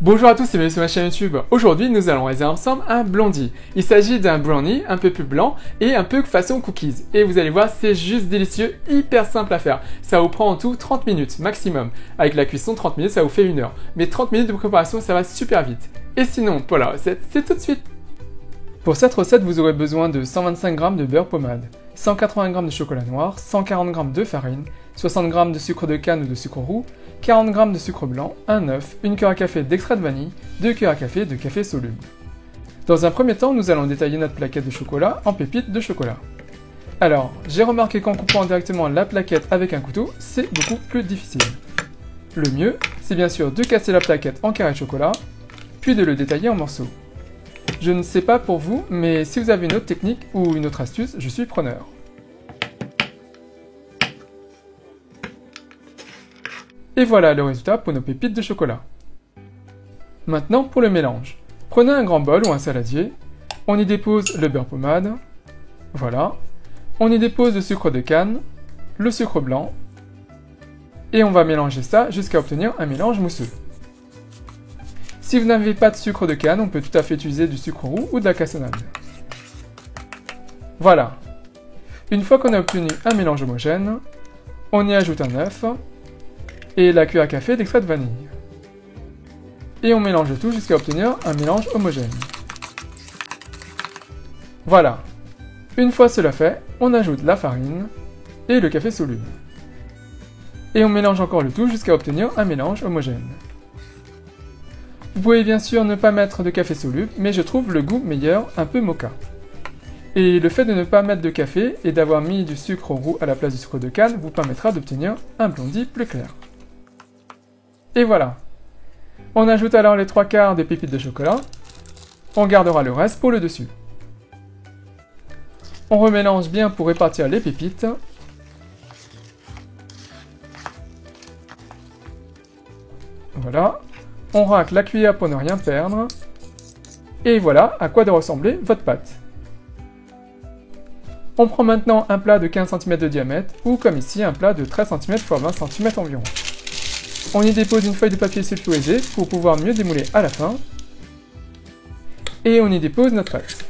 Bonjour à tous et bienvenue sur ma chaîne YouTube. Aujourd'hui, nous allons réaliser ensemble un blondie. Il s'agit d'un brownie un peu plus blanc et un peu façon cookies. Et vous allez voir, c'est juste délicieux, hyper simple à faire. Ça vous prend en tout 30 minutes maximum. Avec la cuisson, 30 minutes, ça vous fait 1 heure. Mais 30 minutes de préparation, ça va super vite. Et sinon, pour la recette, c'est tout de suite. Pour cette recette, vous aurez besoin de 125 g de beurre pommade, 180 g de chocolat noir, 140 g de farine, 60 g de sucre de canne ou de sucre roux, 40 g de sucre blanc, un œuf, 1 cuillère à café d'extrait de vanille, 2 cuillères à café de café soluble. Dans un premier temps, nous allons détailler notre plaquette de chocolat en pépites de chocolat. Alors, j'ai remarqué qu'en coupant directement la plaquette avec un couteau, c'est beaucoup plus difficile. Le mieux, c'est bien sûr de casser la plaquette en carrés de chocolat, puis de le détailler en morceaux. Je ne sais pas pour vous, mais si vous avez une autre technique ou une autre astuce, je suis preneur. Et voilà le résultat pour nos pépites de chocolat. Maintenant pour le mélange. Prenez un grand bol ou un saladier, on y dépose le beurre pommade, voilà, on y dépose le sucre de canne, le sucre blanc, et on va mélanger ça jusqu'à obtenir un mélange mousseux. Si vous n'avez pas de sucre de canne, on peut tout à fait utiliser du sucre roux ou de la cassonade. Voilà. Une fois qu'on a obtenu un mélange homogène, on y ajoute un œuf et la cuillère à café d'extrait de vanille. Et on mélange le tout jusqu'à obtenir un mélange homogène. Voilà. Une fois cela fait, on ajoute la farine et le café soluble. Et on mélange encore le tout jusqu'à obtenir un mélange homogène. Vous pouvez bien sûr ne pas mettre de café soluble, mais je trouve le goût meilleur, un peu mocha. Et le fait de ne pas mettre de café et d'avoir mis du sucre roux à la place du sucre de canne vous permettra d'obtenir un blondie plus clair. Et voilà. On ajoute alors les 3/4 des pépites de chocolat. On gardera le reste pour le dessus. On remélange bien pour répartir les pépites. Voilà. On racle la cuillère pour ne rien perdre. Et voilà à quoi doit ressembler votre pâte. On prend maintenant un plat de 15 cm de diamètre, ou comme ici, un plat de 13 cm x 20 cm environ. On y dépose une feuille de papier sulfurisé pour pouvoir mieux démouler à la fin. Et on y dépose notre pâte.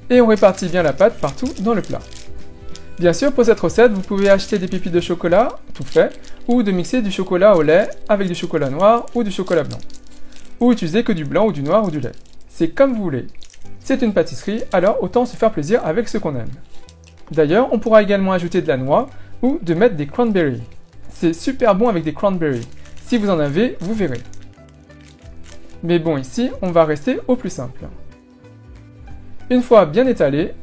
Et on répartit bien la pâte partout dans le plat. Bien sûr, pour cette recette, vous pouvez acheter des pépites de chocolat, tout fait, ou de mixer du chocolat au lait avec du chocolat noir ou du chocolat blanc. Ou utiliser que du blanc ou du noir ou du lait. C'est comme vous voulez. C'est une pâtisserie, alors autant se faire plaisir avec ce qu'on aime. D'ailleurs, on pourra également ajouter de la noix ou de mettre des cranberries. C'est super bon avec des cranberries. Si vous en avez, vous verrez. Mais bon, ici, on va rester au plus simple. Une fois bien étalé,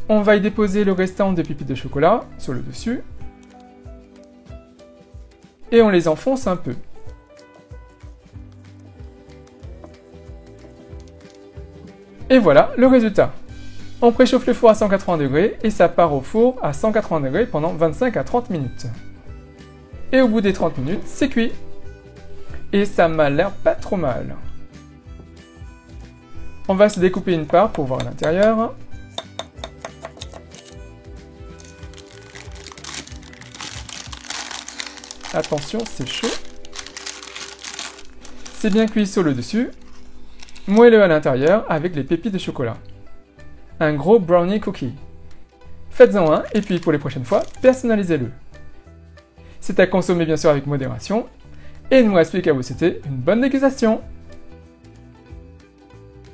on va y déposer le restant des pépites de chocolat sur le dessus. Et on les enfonce un peu. Et voilà le résultat. On préchauffe le four à 180 degrés et ça part au four à 180 degrés pendant 25 à 30 minutes. Et au bout des 30 minutes, c'est cuit. Et ça m'a l'air pas trop mal. On va se découper une part pour voir l'intérieur. Attention, c'est chaud. C'est bien cuit sur le dessus. Moelleux à l'intérieur avec les pépites de chocolat. Un gros brownie cookie. Faites-en un et puis pour les prochaines fois, personnalisez-le. C'est à consommer bien sûr avec modération. Et il ne me reste plus qu'à vous souhaiter une bonne dégustation.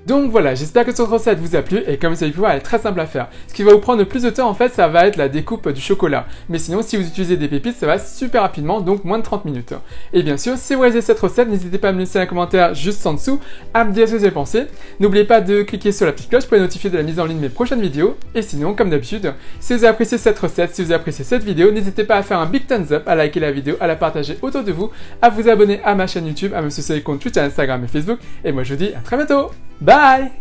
Donc voilà, j'espère que cette recette vous a plu et comme vous avez pu voir, elle est très simple à faire. Ce qui va vous prendre le plus de temps en fait, ça va être la découpe du chocolat. Mais sinon, si vous utilisez des pépites, ça va super rapidement, donc moins de 30 minutes. Et bien sûr, si vous réalisez cette recette, n'hésitez pas à me laisser un commentaire juste en dessous, à me dire ce que vous avez pensé. N'oubliez pas de cliquer sur la petite cloche pour être notifié de la mise en ligne de mes prochaines vidéos. Et sinon, comme d'habitude, si vous avez apprécié cette recette, si vous avez apprécié cette vidéo, n'hésitez pas à faire un big thumbs up, à liker la vidéo, à la partager autour de vous, à vous abonner à ma chaîne YouTube, à me suivre sur les comptes Twitter, Instagram et Facebook. Et moi je vous dis à très bientôt. Bye!